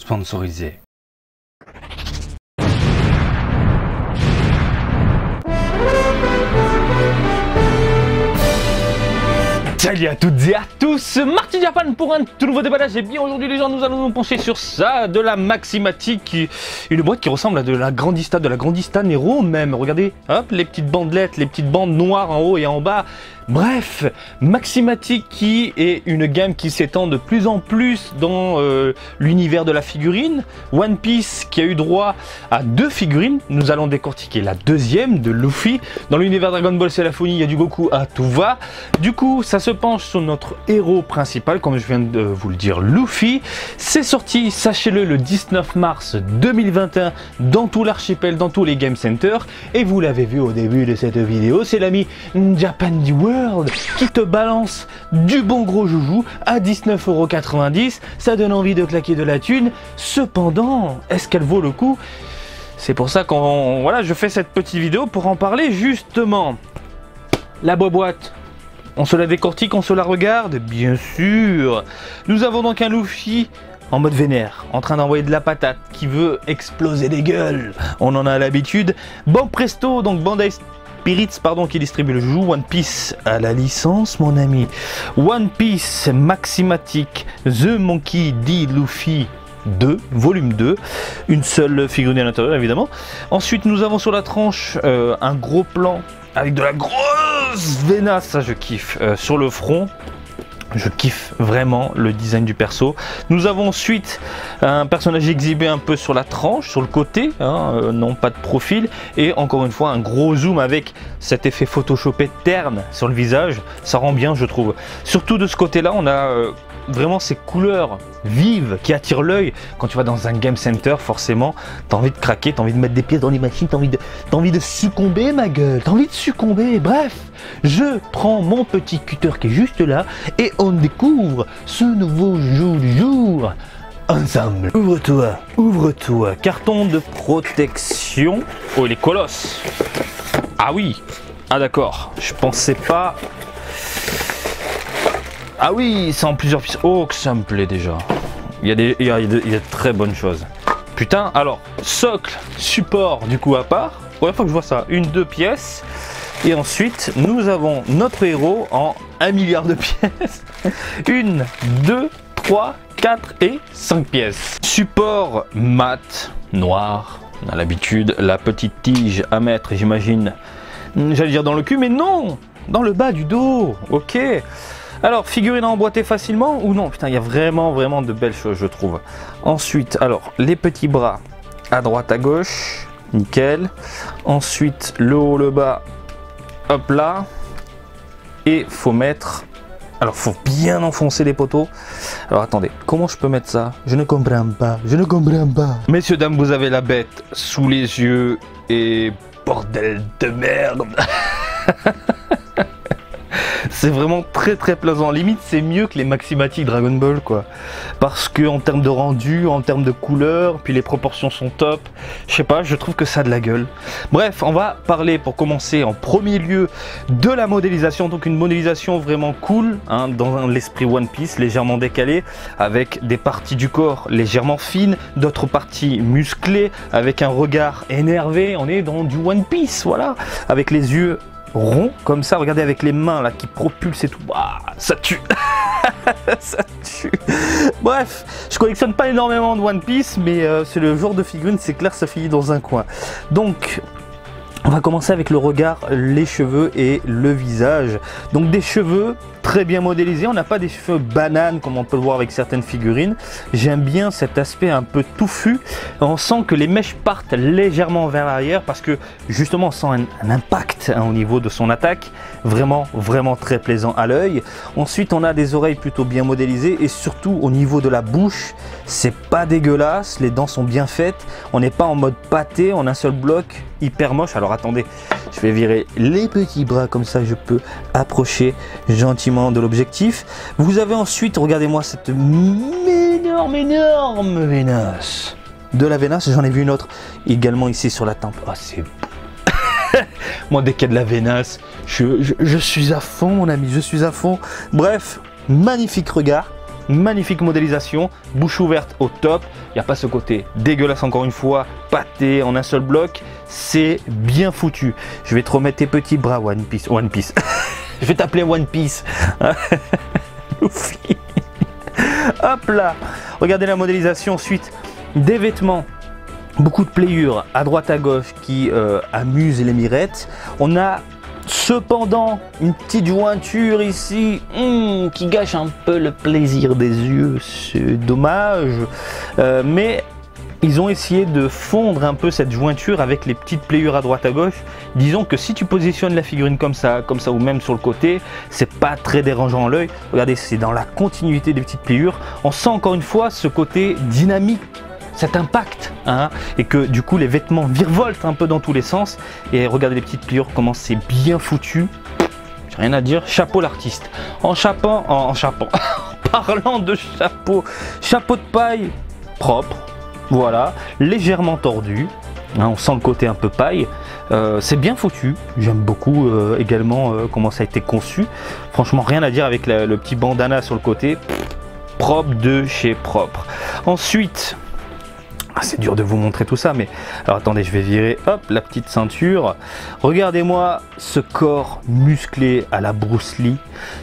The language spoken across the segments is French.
sponsorisé. Salut à toutes et à tous, Marty Japan pour un tout nouveau déballage. Et bien aujourd'hui les gens, nous allons nous pencher sur ça, de la Maximatic, une boîte qui ressemble à de la Grandista Nero même. Regardez, hop, les petites bandelettes, les petites bandes noires en haut et en bas. Bref, Maximatic qui est une gamme qui s'étend de plus en plus dans l'univers de la figurine. One Piece qui a eu droit à 2 figurines. Nous allons décortiquer la deuxième de Luffy. Dans l'univers Dragon Ball c'est la folie, il y a du Goku à tout va. Du coup, ça se penche sur notre héros principal, comme je viens de vous le dire, Luffy. C'est sorti, sachez-le, le 19 mars 2021 dans tout l'archipel, dans tous les Game Centers. Et vous l'avez vu au début de cette vidéo, c'est l'ami Japan du World qui te balance du bon gros joujou à 19,90 €. Ça donne envie de claquer de la thune. Cependant, est-ce qu'elle vaut le coup? C'est pour ça qu'on voilà, je fais cette petite vidéo pour en parler justement. La boîte, on se la décortique, on se la regarde, bien sûr. Nous avons donc un Luffy en mode vénère, en train d'envoyer de la patate, qui veut exploser des gueules. On en a l'habitude. Bon presto, donc Bandai Spirits, pardon, qui distribue le joujou. One Piece à la licence, mon ami. One Piece Maximatic The Monkey D. Luffy 2, volume 2, une seule figurine à l'intérieur évidemment. Ensuite nous avons sur la tranche un gros plan avec de la grosse vénasse, ça je kiffe, sur le front. Je kiffe vraiment le design du perso. Nous avons ensuite un personnage exhibé un peu sur la tranche, sur le côté, hein, non pas de profil. Et encore une fois un gros zoom avec cet effet photoshopé terne sur le visage. Ça rend bien, je trouve. Surtout de ce côté-là, on a vraiment ces couleurs vives qui attirent l'œil. Quand tu vas dans un game center, forcément, t'as envie de craquer, t'as envie de mettre des pièces dans les machines, t'as envie de succomber, ma gueule, t'as envie de succomber. Bref, je prends mon petit cutter qui est juste là et on découvre ce nouveau jour du jour ensemble. Ouvre-toi, ouvre-toi. Carton de protection. Oh, il est colosse. Ah oui, ah d'accord, je pensais pas. Ah oui, c'est en plusieurs pièces. Oh, que ça me plaît déjà. Il y a de très bonnes choses. Putain, alors, socle, support du coup à part. Première fois que je vois ça, 1-2 pièces. Et ensuite, nous avons notre héros en 1 milliard de pièces. 1, 2, 3, 4 et 5 pièces. Support mat, noir. On a l'habitude, la petite tige à mettre, j'imagine. J'allais dire dans le cul, mais non, dans le bas du dos. Ok. Alors, figurine à emboîter facilement ou non? Putain, il y a vraiment de belles choses, je trouve. Ensuite, alors, les petits bras à droite, à gauche, nickel. Ensuite, le haut, le bas, hop là. Et faut mettre... Alors, faut bien enfoncer les poteaux. Alors, attendez, comment je peux mettre ça? Je ne comprends pas, je ne comprends pas. Messieurs, dames, vous avez la bête sous les yeux et... bordel de merde. C'est vraiment très plaisant, limite c'est mieux que les Maximatic Dragon Ball quoi. Parce que en termes de rendu, en termes de couleur, puis les proportions sont top. Je sais pas, je trouve que ça a de la gueule. Bref, on va parler pour commencer en premier lieu de la modélisation. Donc une modélisation vraiment cool, hein, dans l'esprit One Piece, légèrement décalé, avec des parties du corps légèrement fines, d'autres parties musclées, avec un regard énervé. On est dans du One Piece, voilà, avec les yeux rond comme ça, regardez, avec les mains là qui propulsent et tout, bah, ça tue. Ça tue. Bref, je collectionne pas énormément de One Piece, mais c'est le genre de figurine, c'est clair, ça finit dans un coin. Donc on va commencer avec le regard, les cheveux et le visage. Donc des cheveux très bien modélisés, on n'a pas des cheveux bananes comme on peut le voir avec certaines figurines. J'aime bien cet aspect un peu touffu. On sent que les mèches partent légèrement vers l'arrière parce que justement on sent un impact, hein, au niveau de son attaque. Vraiment très plaisant à l'œil. Ensuite on a des oreilles plutôt bien modélisées et surtout au niveau de la bouche, c'est pas dégueulasse, les dents sont bien faites. On n'est pas en mode pâté en un seul bloc, hyper moche. Alors attendez, je vais virer les petits bras comme ça, je peux approcher gentiment de l'objectif. Vous avez ensuite, regardez-moi cette énorme vénasse. De la vénasse, j'en ai vu une autre également ici sur la tempe. Ah, c'est beau. Moi, dès qu'il y a de la vénasse, je suis à fond, mon ami, je suis à fond. Bref, magnifique regard. magnifique modélisation, bouche ouverte au top. Il n'y a pas ce côté dégueulasse encore une fois, pâté en un seul bloc. C'est bien foutu. Je vais te remettre tes petits bras One Piece. One Piece. Je vais t'appeler One Piece. Luffy. Hop là. Regardez la modélisation. Ensuite, des vêtements. Beaucoup de playures à droite à gauche qui amusent les mirettes. On a cependant une petite jointure ici qui gâche un peu le plaisir des yeux. C'est dommage. Mais ils ont essayé de fondre un peu cette jointure avec les petites playures à droite à gauche. Disons que si tu positionnes la figurine comme ça ou même sur le côté, c'est pas très dérangeant à l'œil. Regardez, c'est dans la continuité des petites playures. On sent encore une fois ce côté dynamique, cet impact, hein, et que du coup les vêtements virevoltent un peu dans tous les sens. Et regardez les petites pliures, comment c'est bien foutu. J'ai rien à dire, chapeau l'artiste. En parlant de chapeau de paille propre, voilà, légèrement tordu, hein, on sent le côté un peu paille. C'est bien foutu, j'aime beaucoup également comment ça a été conçu. Franchement, rien à dire avec le petit bandana sur le côté, propre de chez propre. Ensuite, c'est dur de vous montrer tout ça, mais alors attendez, je vais virer, hop, la petite ceinture. Regardez-moi ce corps musclé à la Bruce Lee,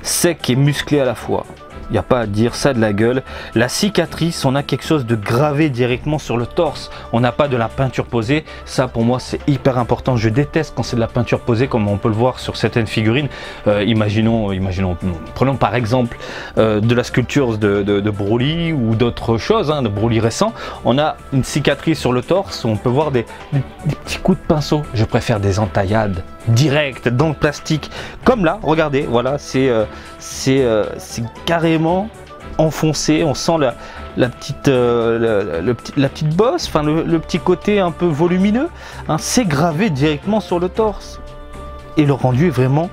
sec et musclé à la fois. Il n'y a pas à dire, ça de la gueule. La cicatrice, on a quelque chose de gravé directement sur le torse. On n'a pas de la peinture posée. Ça, pour moi, c'est hyper important. Je déteste quand c'est de la peinture posée, comme on peut le voir sur certaines figurines. Imaginons, prenons par exemple de la sculpture de Broly ou d'autres choses, hein, de Broly récent. On a une cicatrice sur le torse où on peut voir des petits coups de pinceau. Je préfère des entaillades directes dans le plastique. Comme là, regardez, voilà, c'est carrément enfoncé, on sent la petite bosse, enfin le petit côté un peu volumineux, hein, c'est gravé directement sur le torse et le rendu est vraiment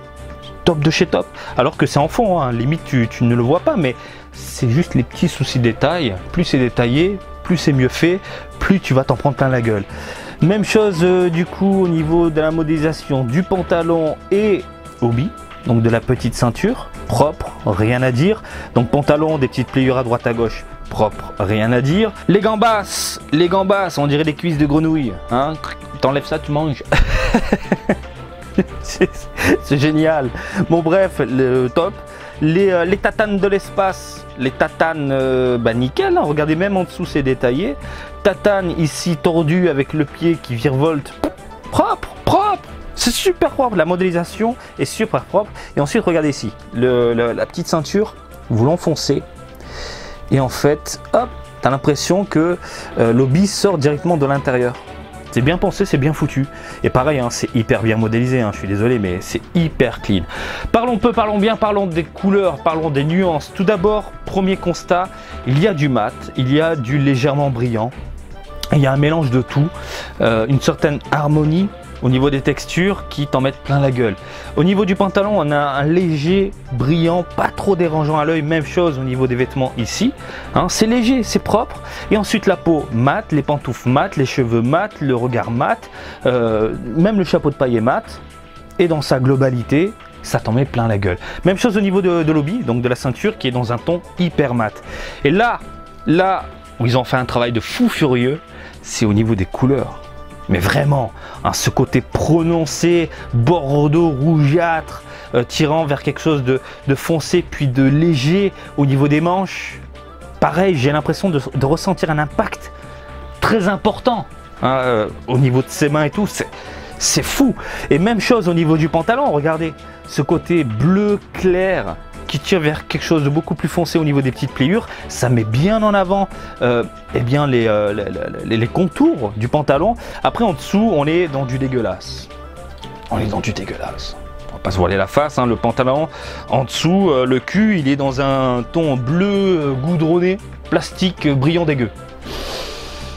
top de chez top, alors que c'est en fond, hein, limite tu ne le vois pas, mais c'est juste les petits soucis détails. Plus c'est détaillé, plus c'est mieux fait, plus tu vas t'en prendre plein la gueule. Même chose du coup au niveau de la modélisation du pantalon et obi, donc de la petite ceinture, propre, rien à dire. Donc pantalon, des petites pliures à droite à gauche, propre, rien à dire. Les gambas, on dirait des cuisses de grenouille, hein. T'enlèves ça, tu manges. C'est génial. Bon bref, le top. Les tatanes de l'espace, les tatanes nickel, hein. Regardez, même en dessous c'est détaillé. Tatane ici tordue avec le pied qui virevolte, propre. C'est super propre, la modélisation est super propre. Et ensuite, regardez ici, la petite ceinture, vous l'enfoncez. Et en fait, hop, t'as l'impression que l'obi sort directement de l'intérieur. C'est bien pensé, c'est bien foutu. Et pareil, hein, c'est hyper bien modélisé, hein, je suis désolé, mais c'est hyper clean. Parlons peu, parlons bien, parlons des couleurs, parlons des nuances. Tout d'abord, premier constat, il y a du mat, il y a du légèrement brillant. Il y a un mélange de tout, une certaine harmonie au niveau des textures qui t'en mettent plein la gueule. Au niveau du pantalon, on a un léger brillant, pas trop dérangeant à l'œil. Même chose au niveau des vêtements ici, hein, c'est léger, c'est propre. Et ensuite la peau mat, les pantoufles mat, les cheveux mat, le regard mat, même le chapeau de paille est mat. Et dans sa globalité, ça t'en met plein la gueule. Même chose au niveau de l'obi, donc de la ceinture qui est dans un ton hyper mat. Et là où ils ont fait un travail de fou furieux, c'est au niveau des couleurs. Mais vraiment, hein, ce côté prononcé, bordeaux, rougeâtre, tirant vers quelque chose de foncé, puis de léger au niveau des manches. Pareil, j'ai l'impression de ressentir un impact très important, hein, au niveau de ses mains et tout. C'est fou. Et même chose au niveau du pantalon, regardez, ce côté bleu clair qui tire vers quelque chose de beaucoup plus foncé au niveau des petites pliures, ça met bien en avant eh bien les contours du pantalon. Après en dessous, on est dans du dégueulasse. On est dans du dégueulasse. On va pas se voiler la face, hein, le pantalon en dessous, le cul, il est dans un ton bleu goudronné, plastique brillant dégueu.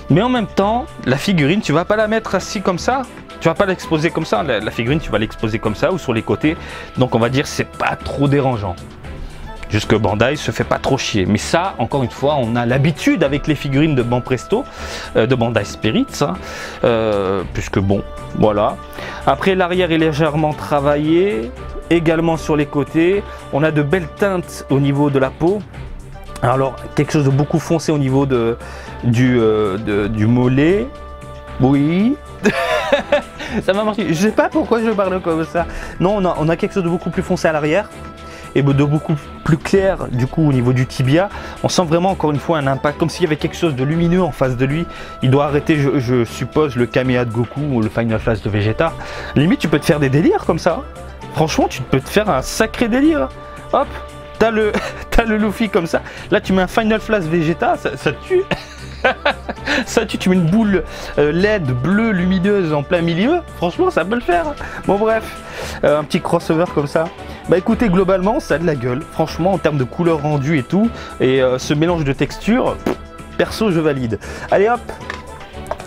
Mais en même temps, la figurine, tu vas pas la mettre assis comme ça. Tu vas pas l'exposer comme ça. La figurine, tu vas l'exposer comme ça ou sur les côtés. Donc on va dire c'est pas trop dérangeant. Jusque Bandai se fait pas trop chier. Mais ça, encore une fois, on a l'habitude avec les figurines de Banpresto, de Bandai Spirits, hein, puisque bon, voilà. Après, l'arrière est légèrement travaillé, également sur les côtés. On a de belles teintes au niveau de la peau. Alors, quelque chose de beaucoup foncé au niveau du mollet. Oui. Ça m'a marqué. Je sais pas pourquoi je parle comme ça. Non, on a quelque chose de beaucoup plus foncé à l'arrière et de beaucoup plus clair du coup au niveau du tibia. On sent vraiment encore une fois un impact, comme s'il y avait quelque chose de lumineux en face de lui. Il doit arrêter, je suppose, le Kamea de Goku ou le Final Flash de Vegeta. Limite, tu peux te faire des délires comme ça. Franchement, tu peux te faire un sacré délire. Hop, t'as le Luffy comme ça. Là, tu mets un Final Flash Vegeta, ça tue. Ça tue, tu mets une boule LED bleue lumineuse en plein milieu, franchement ça peut le faire. Bon bref, un petit crossover comme ça. Bah écoutez, globalement ça a de la gueule, franchement en termes de couleur rendue et tout, et ce mélange de textures, perso je valide. Allez hop,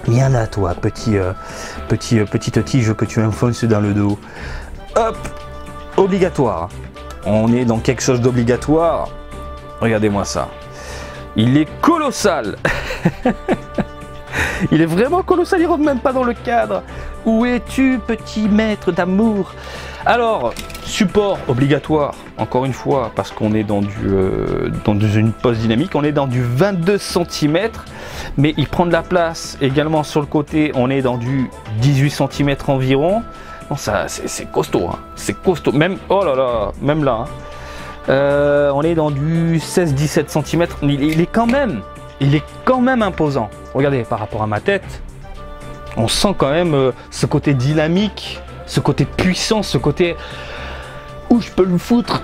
viens là toi, petite tige que tu enfonces dans le dos. Hop, obligatoire, on est dans quelque chose d'obligatoire, regardez-moi ça. Il est colossal. Il est vraiment colossal, il rentre même pas dans le cadre. Où es-tu, petit maître d'amour? Alors, support obligatoire, encore une fois, parce qu'on est dans une pose dynamique, on est dans du 22 cm, mais il prend de la place également sur le côté, on est dans du 18 cm environ. Bon, ça, c'est costaud, hein. C'est costaud, même, oh là là, même là, hein. On est dans du 16-17 cm, il est quand même imposant. Regardez, par rapport à ma tête, on sent quand même ce côté dynamique, ce côté puissant, ce côté où je peux le foutre.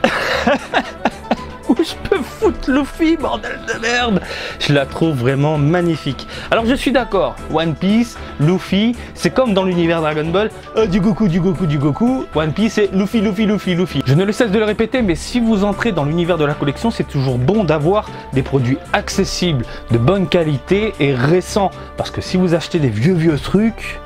Où je peux foutre Luffy, bordel de merde. Je la trouve vraiment magnifique. Alors je suis d'accord, One Piece, Luffy, c'est comme dans l'univers Dragon Ball, du Goku, du Goku, du Goku. One Piece c'est Luffy, Luffy, Luffy, Luffy. Je ne le cesse de le répéter, mais si vous entrez dans l'univers de la collection, c'est toujours bon d'avoir des produits accessibles, de bonne qualité et récents. Parce que si vous achetez des vieux trucs,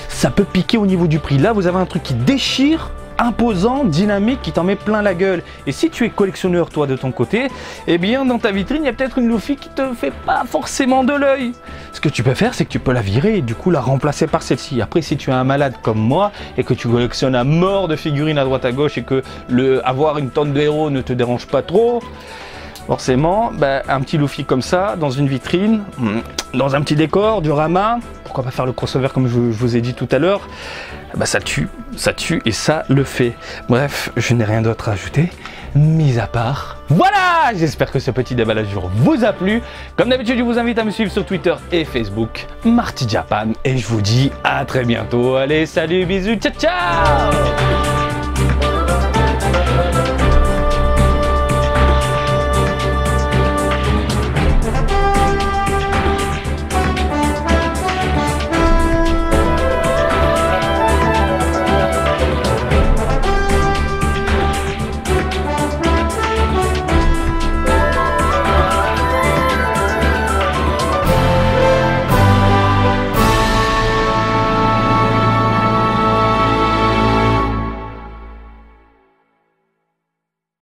ça peut piquer au niveau du prix. Là, vous avez un truc qui déchire, imposant, dynamique, qui t'en met plein la gueule. Et si tu es collectionneur toi de ton côté, eh bien dans ta vitrine il y a peut-être une Luffy qui te fait pas forcément de l'œil. Ce que tu peux faire, c'est que tu peux la virer et du coup la remplacer par celle-ci. Après, si tu es un malade comme moi et que tu collectionnes à mort de figurines à droite à gauche et que avoir une tonne de héros ne te dérange pas trop, forcément, bah, un petit Luffy comme ça, dans une vitrine, dans un petit décor, du Rama, pourquoi pas faire le crossover comme je vous ai dit tout à l'heure, bah, ça tue et ça le fait. Bref, je n'ai rien d'autre à ajouter, mis à part. Voilà, j'espère que ce petit déballage vous a plu. Comme d'habitude, je vous invite à me suivre sur Twitter et Facebook, Marty Japan, et je vous dis à très bientôt. Allez, salut, bisous, ciao, ciao!